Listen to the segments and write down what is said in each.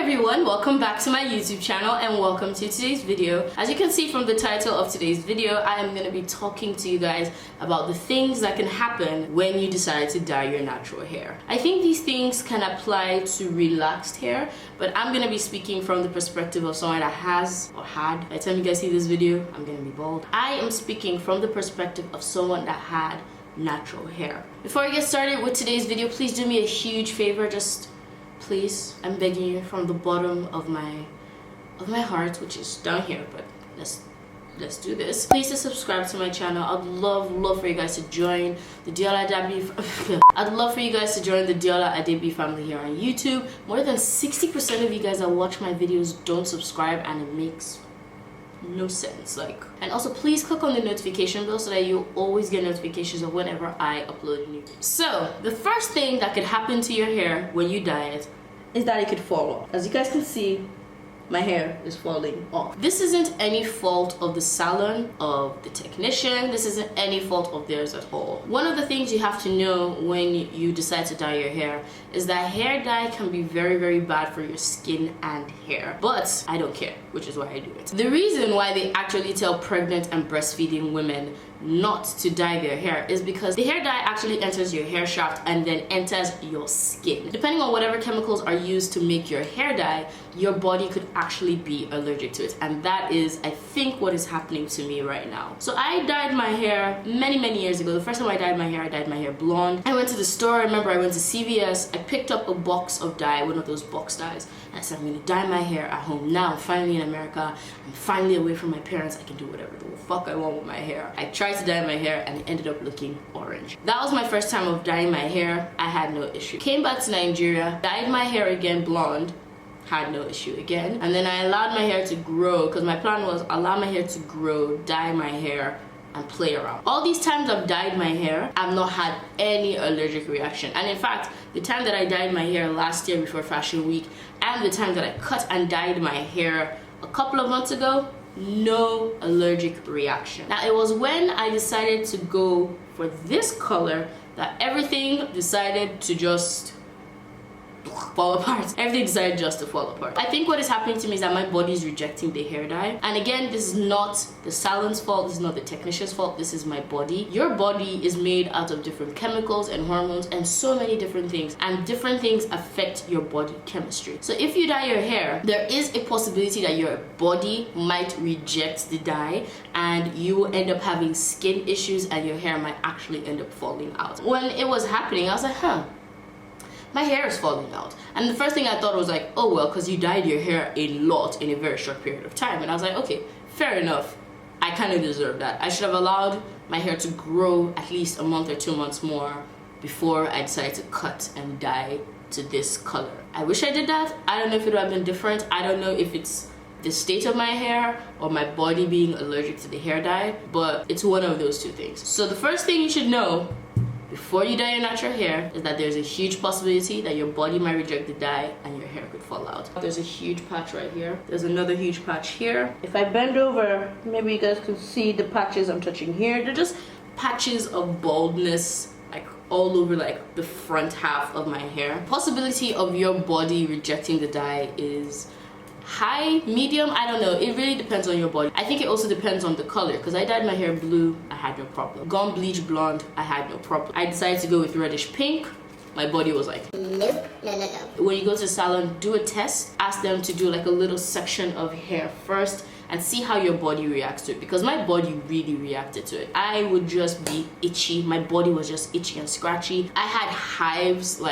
everyone, welcome back to my YouTube channel and welcome to today's video. As you can see from the title of today's video, I am going to be talking to you guys about the things that can happen when you decide to dye your natural hair. I think these things can apply to relaxed hair, but I'm going to be speaking from the perspective of someone that has or had. By the time you guys see this video, I'm going to be bald. I am speaking from the perspective of someone that had natural hair. Before I get started with today's video, please do me a huge favor. Please, I'm begging you from the bottom of my heart, which is down here, but let's do this. Please to subscribe to my channel. I'd love for you guys to join the Deola Adebiyi I'd love for you guys to join the Deola Adebiyi family here on YouTube. More than 60% of you guys that watch my videos don't subscribe, and it makes no sense. And also please click on the notification bell so that you always get notifications of whenever I upload a new video. So the first thing that could happen to your hair when you dye it is that it could fall off. As you guys can see, my hair is falling off. This isn't any fault of the salon, of the technician. This isn't any fault of theirs at all. One of the things you have to know when you decide to dye your hair is that hair dye can be very bad for your skin and hair. But I don't care, which is why I do it. The reason why they actually tell pregnant and breastfeeding women not to dye their hair is because the hair dye actually enters your hair shaft and then enters your skin. Depending on whatever chemicals are used to make your hair dye, your body could actually be allergic to it, and that is, I think, what is happening to me right now. So I dyed my hair many years ago. The first time I dyed my hair blonde. I went to the store. I remember I went to CVS. I picked up a box of dye, one of those box dyes, and I said, I'm gonna dye my hair at home. Now I'm finally in America. I'm finally away from my parents. I can do whatever the fuck I want with my hair. I tried to dye my hair and it ended up looking orange. That was my first time of dyeing my hair. I had no issue. Came back to Nigeria, dyed my hair again blonde, had no issue again. And then I allowed my hair to grow, because my plan was allow my hair to grow, dye my hair, and play around. All these times I've dyed my hair, I've not had any allergic reaction. And in fact, the time that I dyed my hair last year before Fashion Week, and the time that I cut and dyed my hair a couple of months ago, no allergic reaction. Now, it was when I decided to go for this color that everything decided to just fall apart. Everything decided just to fall apart. I think what is happening to me is that my body is rejecting the hair dye. And again, this is not the salon's fault. This is not the technician's fault. This is my body. Your body is made out of different chemicals and hormones and so many different things. And different things affect your body chemistry. So if you dye your hair, there is a possibility that your body might reject the dye and you will end up having skin issues and your hair might actually end up falling out. When it was happening, I was like, my hair is falling out. And the first thing I thought was like, oh well, because you dyed your hair a lot in a very short period of time. And I was like, okay, fair enough. I kind of deserve that. I should have allowed my hair to grow at least a month or 2 months more before I decided to cut and dye to this color. I wish I did that. I don't know if it would have been different. I don't know if it's the state of my hair or my body being allergic to the hair dye, but it's one of those two things. So the first thing you should know before you dye your natural hair is that there's a huge possibility that your body might reject the dye and your hair could fall out. There's a huge patch right here. There's another huge patch here. If I bend over, maybe you guys can see the patches I'm touching here. They're just patches of baldness all over the front half of my hair. Possibility of your body rejecting the dye is high, medium, I don't know. It really depends on your body. I think it also depends on the color, because I dyed my hair blue, I had no problem. Gone bleach blonde, I had no problem. I decided to go with reddish pink. My body was like, no. When you go to the salon, do a test. Ask them to do a little section of hair first and see how your body reacts to it, because my body really reacted to it. I would just be itchy. My body was just itchy and scratchy. I had hives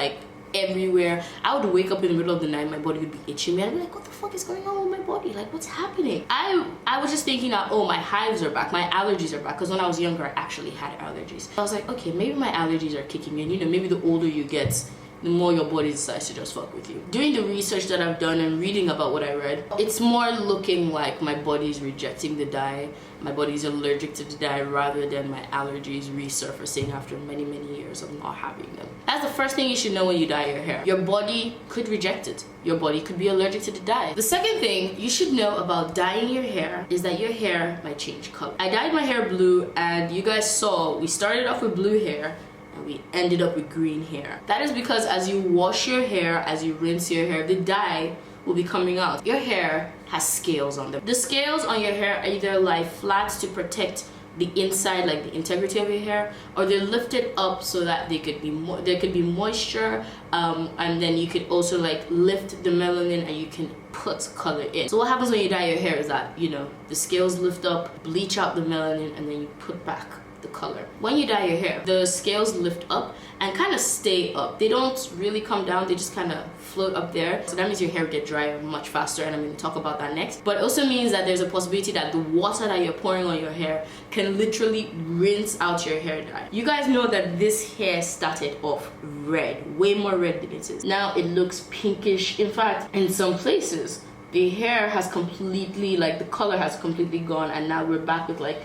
everywhere. I would wake up in the middle of the night, my body would be itching me. I'd be like, what the fuck is going on with my body? What's happening? I was just thinking that, oh, my hives are back, my allergies are back, because when I was younger I actually had allergies. I was like, okay, maybe my allergies are kicking in. Maybe the older you get, the more your body decides to just fuck with you. Doing the research that I've done and reading about what I read, it's more looking like my body is rejecting the dye, my body is allergic to the dye, rather than my allergies resurfacing after many years of not having them. That's the first thing you should know when you dye your hair. Your body could reject it. Your body could be allergic to the dye. The second thing you should know about dyeing your hair is that your hair might change color. I dyed my hair blue, and you guys saw we started off with blue hair and we ended up with green hair. That is because as you wash your hair, as you rinse your hair, the dye will be coming out. Your hair has scales on them. The scales on your hair either lie flat to protect the inside, like the integrity of your hair, or they're lifted up so that they could be there could be moisture, and then you could also like lift the melanin and you can put color in. So what happens when you dye your hair is that, you know, the scales lift up, bleach out the melanin, and then you put back the color. When you dye your hair, the scales lift up and kind of stay up. They don't really come down, they just kind of float up there. So that means your hair get drier much faster, and I'm going to talk about that next. But it also means that there's a possibility that the water that you're pouring on your hair can literally rinse out your hair dye. You guys know that this hair started off red, way more red than it is. Now it looks pinkish. In fact, in some places, the hair has completely, like the color has completely gone, and now we're back with like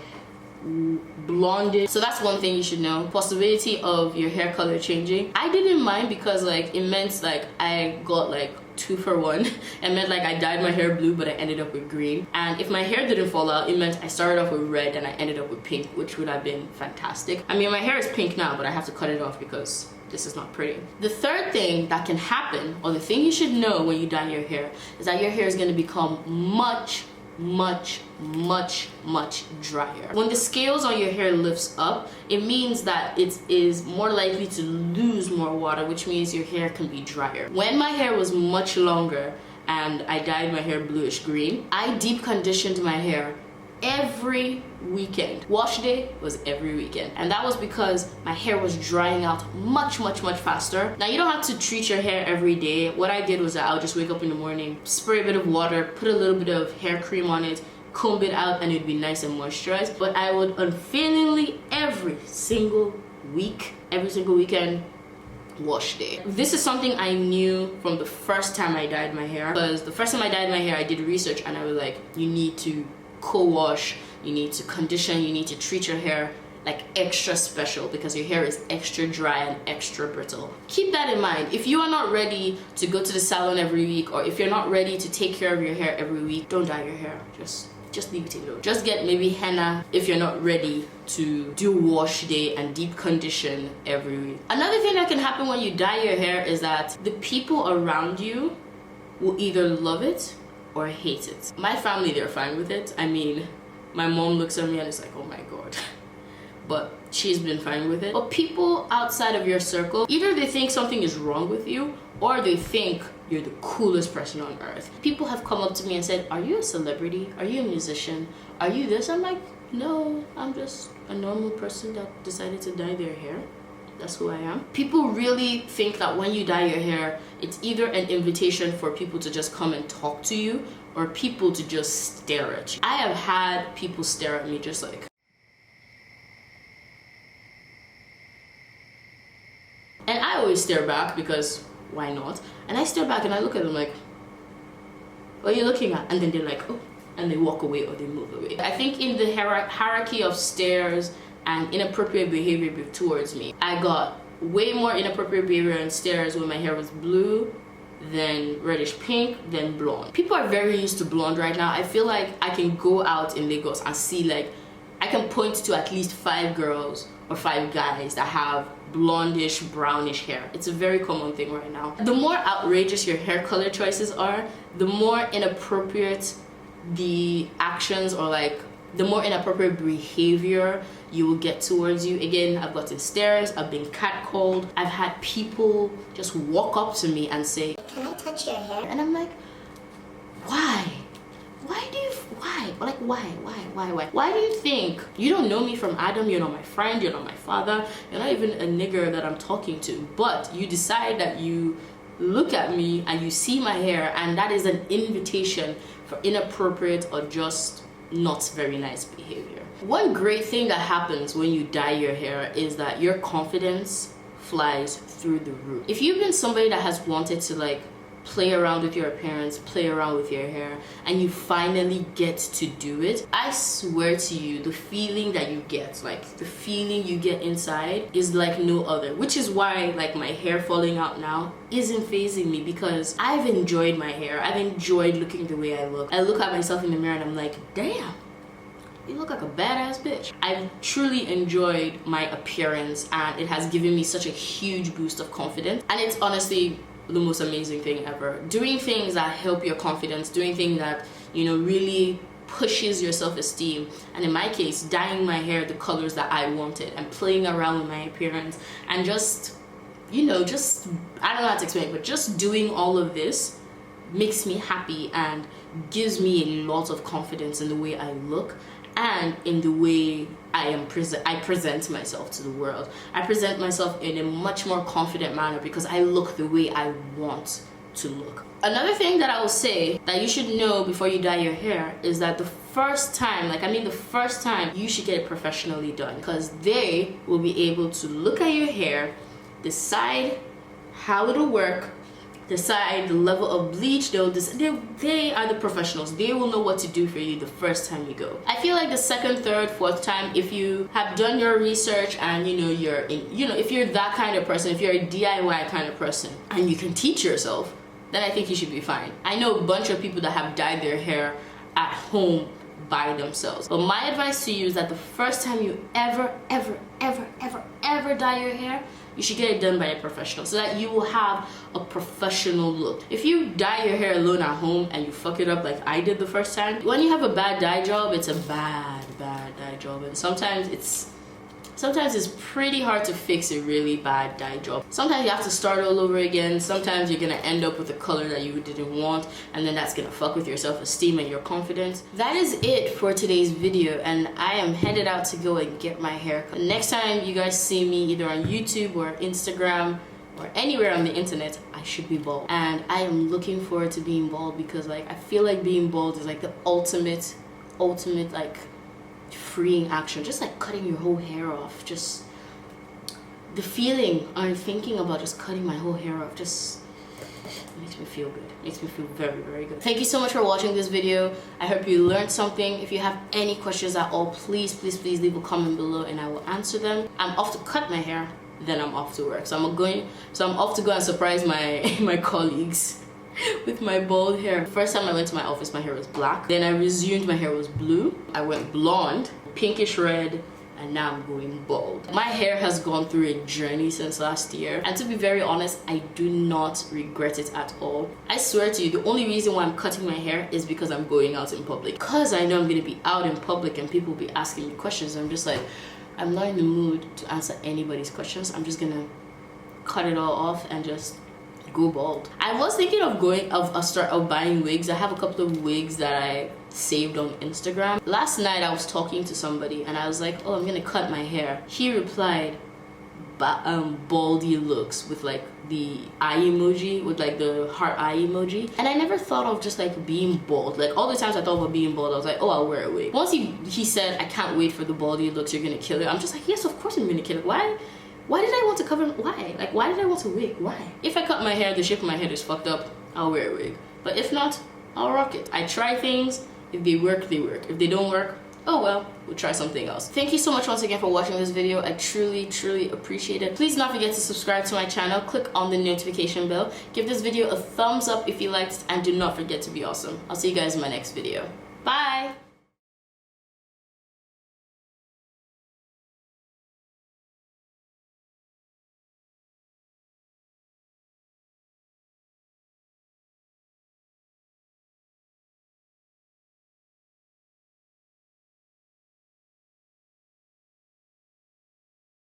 blondish. So that's one thing you should know, possibility of your hair color changing. I didn't mind because like it meant like I got like 2 for 1. It meant like I dyed my hair blue but I ended up with green, and if my hair didn't fall out, it meant I started off with red and I ended up with pink, which would have been fantastic. I mean, my hair is pink now, but I have to cut it off because this is not pretty. The third thing that can happen, or the thing you should know when you dye your hair, is that your hair is going to become much drier. When the scales on your hair lifts up, it means that it is more likely to lose more water, which means your hair can be drier. When my hair was much longer and I dyed my hair bluish green, I deep conditioned my hair every weekend. Wash day was every weekend, and that was because my hair was drying out much faster. Now you don't have to treat your hair every day. What I did was that I'll just wake up in the morning, spray a bit of water, put a little bit of hair cream on it, comb it out, and it'd be nice and moisturized. But I would unfailingly every single weekend wash day. This is something I knew from the first time I dyed my hair, because the first time I dyed my hair I did research and I was like, you need to co-wash, you need to condition, you need to treat your hair like extra special because your hair is extra dry and extra brittle. Keep that in mind. If you are not ready to go to the salon every week, or if you're not ready to take care of your hair every week, don't dye your hair. Just leave it alone. Just get maybe henna if you're not ready to do wash day and deep condition every week. Another thing that can happen when you dye your hair is that the people around you will either love it or hate it. My family, they're fine with it. I mean, my mom looks at me and is like, oh my god. But she's been fine with it. But people outside of your circle, either they think something is wrong with you, or they think you're the coolest person on earth. People have come up to me and said, are you a celebrity? Are you a musician? Are you this? I'm like, no, I'm just a normal person that decided to dye their hair. That's who I am. People really think that when you dye your hair, it's either an invitation for people to just come and talk to you, or people to just stare at you. I have had people stare at me just like, and I always stare back because why not? And I stare back and I look at them like, what are you looking at? And then they're like, oh, and they walk away or they move away. I think in the hierarchy of stares and inappropriate behavior towards me, I got way more inappropriate behavior and stares when my hair was blue, then reddish pink, then blonde. People are very used to blonde right now. I feel like I can go out in Lagos and see, like, I can point to at least 5 girls or 5 guys that have blondish, brownish hair. It's a very common thing right now. The more outrageous your hair color choices are, the more inappropriate the actions, or like the more inappropriate behavior you will get towards you. Again, I've gotten stares, I've been catcalled, I've had people just walk up to me and say, can I touch your hair? And I'm like, why? Why do you think you don't know me from Adam? You're not my friend, you're not my father, you're not even a nigger that I'm talking to, but you decide that you look at me and you see my hair, and that is an invitation for inappropriate or just not very nice behavior. One great thing that happens when you dye your hair is that your confidence flies through the roof. If you've been somebody that has wanted to like play around with your appearance, play around with your hair, and you finally get to do it, I swear to you, the feeling that you get, like the feeling you get inside, is like no other. Which is why like my hair falling out now isn't phasing me, because I've enjoyed my hair. I've enjoyed looking the way I look. I look at myself in the mirror and I'm like, damn, you look like a badass bitch. I've truly enjoyed my appearance, and it has given me such a huge boost of confidence, and it's honestly the most amazing thing ever. Doing things that help your confidence, doing things that, you know, really pushes your self-esteem, and in my case, dyeing my hair the colors that I wanted and playing around with my appearance and just, you know, just, I don't know how to explain it, but just doing all of this makes me happy and gives me a lot of confidence in the way I look and in the way I present myself to the world. I present myself in a much more confident manner because I look the way I want to look. Another thing that I will say that you should know before you dye your hair is that the first time, the first time, you should get it professionally done, because they will be able to look at your hair, decide how it'll work, decide the level of bleach. They are the professionals. They will know what to do for you the first time you go. I feel like the second, third, fourth time, if you have done your research and if you're that kind of person, if you're a DIY kind of person and you can teach yourself, then I think you should be fine. I know a bunch of people that have dyed their hair at home by themselves. But my advice to you is that the first time you ever dye your hair, you should get it done by a professional so that you will have a professional look. If you dye your hair alone at home and you fuck it up like I did the first time, when you have a bad dye job, it's a bad dye job, and sometimes it's pretty hard to fix a really bad dye job. Sometimes you have to start all over again. Sometimes you're gonna end up with a color that you didn't want, and then that's gonna fuck with your self-esteem and your confidence. That is it for today's video, and I am headed out to go and get my hair cut. Next time you guys see me either on YouTube or Instagram or anywhere on the internet, I should be bald. And I am looking forward to being bald because I feel like being bald is like the ultimate like freeing action. Just like cutting your whole hair off, just the feeling I'm thinking about just cutting my whole hair off just makes me feel good. Makes me feel very, very good. Thank you so much for watching this video. I hope you learned something. If you have any questions at all, please leave a comment below and I will answer them. I'm off to cut my hair, then I'm off to work. So I'm off to go and surprise my colleagues with my bald hair. The first time I went to my office, my hair was black. Then I resumed, my hair was blue. I went blonde, pinkish red, and now I'm going bald. My hair has gone through a journey since last year, and to be very honest, I do not regret it at all. I swear to you, the only reason why I'm cutting my hair is because I'm going out in public. Because I know I'm gonna be out in public and people will be asking me questions. I'm just like, I'm not in the mood to answer anybody's questions. I'm just gonna cut it all off and just go bald. I was thinking of buying wigs. I have a couple of wigs that I saved on Instagram. Last night I was talking to somebody and I was like, oh, I'm gonna cut my hair. He replied, baldy looks, with like the eye emoji, with like the heart eye emoji. And I never thought of just like being bald. Like all the times I thought about being bald, I was like, oh, I'll wear a wig. Once he said, I can't wait for the baldy looks, you're gonna kill it, I'm just like, yes, of course I'm gonna kill it. Why did I want to cover? Why? Like, why did I want a wig? Why? If I cut my hair, the shape of my head is fucked up, I'll wear a wig. But if not, I'll rock it. I try things. If they work, they work. If they don't work, oh well, we'll try something else. Thank you so much once again for watching this video. I truly appreciate it. Please don't forget to subscribe to my channel. Click on the notification bell. Give this video a thumbs up if you liked it, and do not forget to be awesome. I'll see you guys in my next video.